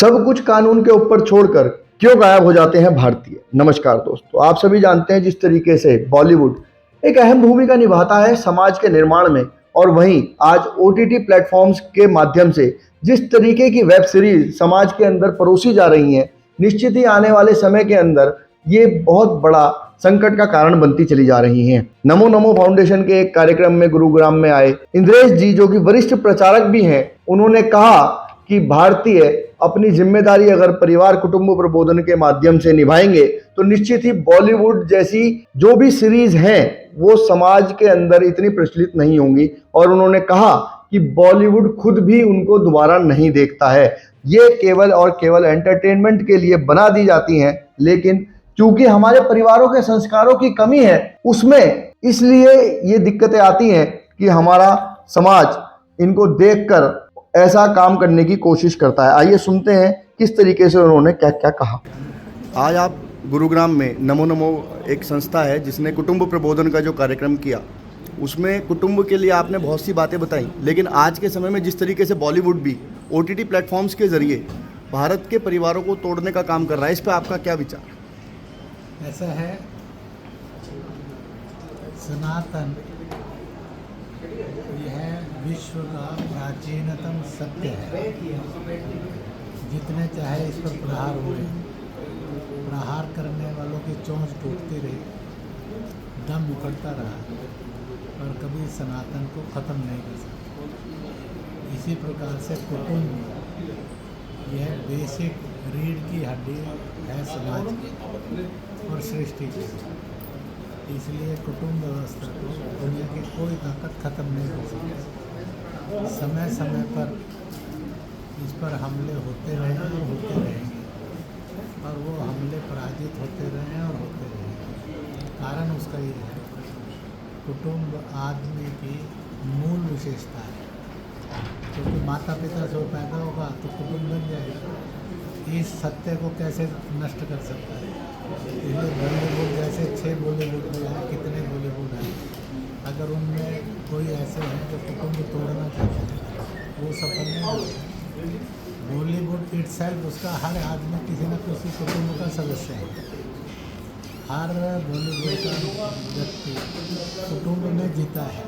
सब कुछ कानून के ऊपर छोड़कर क्यों गायब हो जाते हैं भारतीय। नमस्कार दोस्तों, आप सभी जानते हैं जिस तरीके से बॉलीवुड एक अहम भूमिका निभाता है समाज के निर्माण में, और वहीं आज ओटीटी प्लेटफॉर्म्स के माध्यम से जिस तरीके की वेब सीरीज समाज के अंदर परोसी जा रही हैं, निश्चित ही आने वाले समय के अंदर ये बहुत बड़ा संकट का कारण बनती चली जा रही हैं। नमो नमो फाउंडेशन के एक कार्यक्रम में गुरुग्राम में आए इंद्रेश जी, जो कि वरिष्ठ प्रचारक भी हैं, उन्होंने कहा कि भारतीय अपनी जिम्मेदारी अगर परिवार कुटुंब प्रबोधन के माध्यम से निभाएंगे तो निश्चित ही बॉलीवुड जैसी जो भी सीरीज हैं वो समाज के अंदर इतनी प्रचलित नहीं होंगी। और उन्होंने कहा कि बॉलीवुड खुद भी उनको दोबारा नहीं देखता है, ये केवल और केवल एंटरटेनमेंट के लिए बना दी जाती हैं, लेकिन चूंकि हमारे परिवारों के संस्कारों की कमी है उसमें, इसलिए ये दिक्कतें आती हैं कि हमारा समाज इनको देखकर ऐसा काम करने की कोशिश करता है। आइए सुनते हैं किस तरीके से उन्होंने क्या क्या कहा। आज आप गुरुग्राम में नमो नमो एक संस्था है जिसने कुटुंब प्रबोधन का जो कार्यक्रम किया, उसमें कुटुंब के लिए आपने बहुत सी बातें बताई, लेकिन आज के समय में जिस तरीके से बॉलीवुड भी ओटीटी प्लेटफॉर्म्स के जरिए भारत के परिवारों को तोड़ने का काम कर रहा है, इस पर आपका क्या विचार? ऐसा है, सनातन यह विश्व का प्राचीनतम सत्य है। जितने चाहे इस पर प्रहार हुए, प्रहार करने वालों की चोंच टूटती रही, दम उखड़ता रहा, और कभी सनातन को ख़त्म नहीं कर सकते। इसी प्रकार से कुटुंब यह बेसिक रीढ़ की हड्डी है समाज की और सृष्टि की। इसलिए कुटुंब व्यवस्था को दुनिया की कोई ताकत ख़त्म नहीं कर सकती। समय समय पर इस पर हमले होते रहे और होते रहेंगे, और वो हमले पराजित होते रहे और होते रहेंगे। कारण उसका ये है, कुटुंब आदमी की मूल विशेषता है। क्योंकि माता पिता से पैदा होगा तो कुटुंब बन जाएगा। इस सत्य को कैसे नष्ट कर सकता है? इसलिए बॉलीवुड जैसे 6 बॉलीवुड में हैं, कितने बॉलीवुड हैं, अगर उनमें कोई ऐसे हैं जो कुटुंब तोड़ना चाहते हैं, वो सफल नहीं होते। बॉलीवुड इटसेल्फ, उसका हर आदमी किसी न किसी कुटुंब का सदस्य है। हर बॉलीवुड का व्यक्ति कुटुंब में जीता है,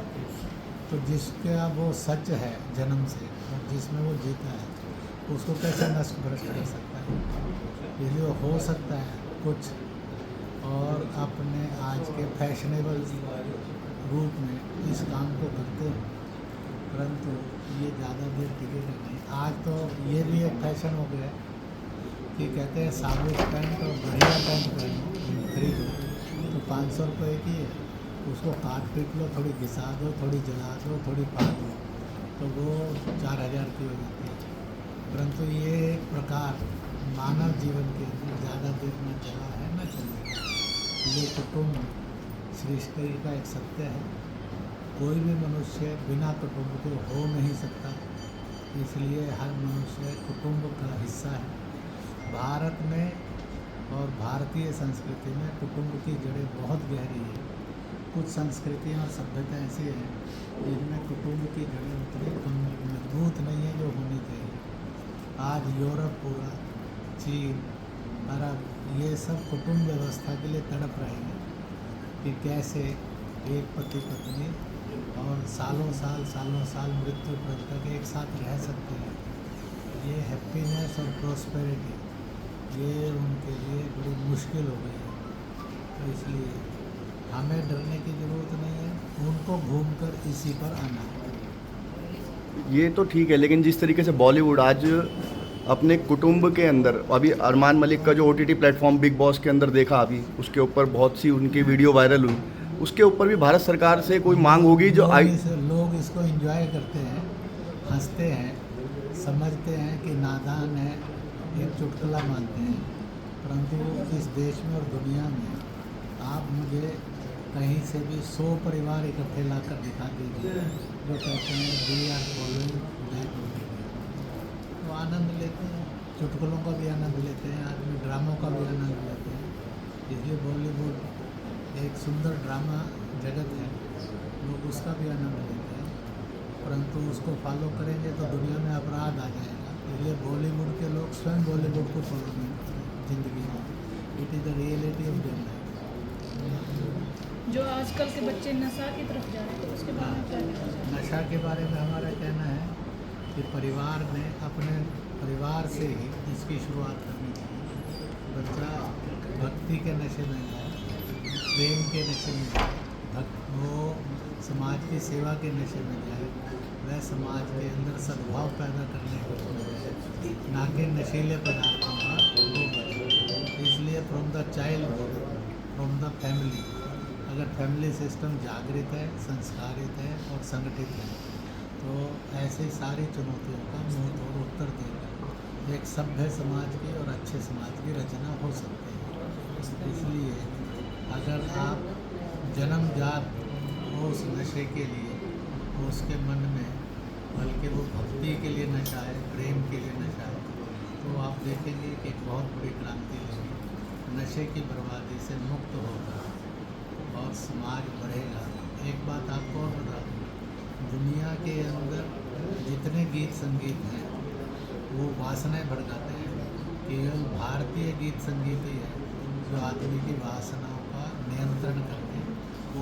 तो जिसका वो सच है जन्म से और जिसमें वो जीता है, उसको कैसे नष्ट भ्रष्ट कर सकता है? इसलिए हो सकता है कुछ और अपने आज के फैशनेबल रूप में इस काम को करते हैं, परंतु ये ज़्यादा देर टिकेगा नहीं। आज तो ये भी एक फैशन हो गया है कि कहते हैं साबुत पैंट और बढ़िया पैंट खरीदो तो 500 रुपये की है, उसको काट पीट लो, थोड़ी घिसा दो, थोड़ी जला दो, थोड़ी पा दो, तो वो 4000 की हो जाती है। परंतु ये एक प्रकार मानव जीवन के अंदर ज़्यादा देर में चला है, न चलेगा। ये कुटुंब सृष्टि का एक सत्य है। कोई भी मनुष्य बिना कुटुंब के हो नहीं सकता, इसलिए हर मनुष्य कुटुंब का हिस्सा है। भारत में और भारतीय संस्कृति में कुटुंब की जड़ें बहुत गहरी हैं। कुछ संस्कृतियाँ और सभ्यता ऐसी हैं जिनमें कुटुंब की जड़ें उतनी मजबूत नहीं है जो होनी चाहिए। आज यूरोप पूरा, चीन, अरब, ये सब कुटुंब व्यवस्था के लिए तड़प रहे हैं कि कैसे एक पति पत्नी और सालों साल मृत्यु तक एक साथ रह सकते हैं। ये हैप्पीनेस और प्रॉस्पेरिटी ये उनके लिए बड़ी मुश्किल हो गई है। तो इसलिए हमें डरने की ज़रूरत नहीं है, उनको घूमकर इसी पर आना है। ये तो ठीक है, लेकिन जिस तरीके से बॉलीवुड आज अपने कुटुंब के अंदर, अभी अरमान मलिक का जो ओटीटी प्लेटफॉर्म बिग बॉस के अंदर देखा, अभी उसके ऊपर बहुत सी उनकी वीडियो वायरल हुई, उसके ऊपर भी भारत सरकार से कोई मांग होगी जो लोग इसको एंजॉय करते हैं, हंसते हैं, समझते हैं कि नादान है, एक चुटकुला मानते हैं। परंतु इस देश में और दुनिया में आप मुझे कहीं से भी 100 परिवार इकट्ठे लाकर दिखा दीजिए जो कहते हैं we are following that OTT, तो आनंद लेते हैं। चुटकुलों का भी आनंद लेते हैं, आदमी ड्रामों का भी आनंद लेते हैं। इसलिए बॉलीवुड एक सुंदर ड्रामा जगत है, लोग उसका भी आनंद लेते हैं, परंतु उसको फॉलो करेंगे तो दुनिया में अपराध आ जाएगा। इसलिए बॉलीवुड के लोग लोग स्वयं बॉलीवुड को फॉलो नहीं करते जिंदगी में। It is the reality of their life. जो आजकल के बच्चे नशा की तरफ जा रहे हैं, तो उसके बारे में क्या कहना चाहते हैं? नशा के बारे में हमारा कहना है कि परिवार ने अपने परिवार से ही इसकी शुरुआत करनी चाहिए। बच्चा भक्ति के नशे में जाए, प्रेम के नशे में जाए, वो समाज की सेवा के नशे में जाए, वह समाज के अंदर सद्भाव पैदा करने को जाए, ना कि नशीले पदार्थों का लोभ है। इसलिए from the childhood, from the family, अगर फैमिली सिस्टम जागृत है, संस्कारित है और संगठित है, तो ऐसी सारी चुनौतियों का मुँह तोड़ उत्तर देकर एक सभ्य समाज की और अच्छे समाज की रचना हो सकती है। इसलिए अगर आप जन्मजात हो उस नशे के लिए, उसके मन में बल्कि वो भक्ति के लिए नशा है, प्रेम के लिए नशा है, तो आप देखेंगे कि एक बहुत बड़ी क्रांति होगी। नशे की बर्बादी से मुक्त होगा और समाज बढ़ेगा। एक बात आपको और बता दूँ, दुनिया के अंदर जितने गीत संगीत हैं वो वासनाएं भड़काते हैं। केवल भारतीय गीत संगीत ही है जो आदमी की वासनाओं का नियंत्रण करके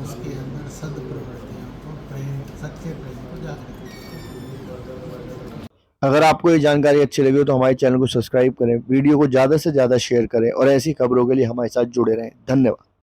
उसके अंदर सद्प्रवृत्तियों को, प्रेम, सच्चे प्रेम को जागृत करते हैं। अगर आपको ये जानकारी अच्छी लगी हो तो हमारे चैनल को सब्सक्राइब करें, वीडियो को ज़्यादा से ज़्यादा शेयर करें और ऐसी खबरों के लिए हमारे साथ जुड़े रहें। धन्यवाद।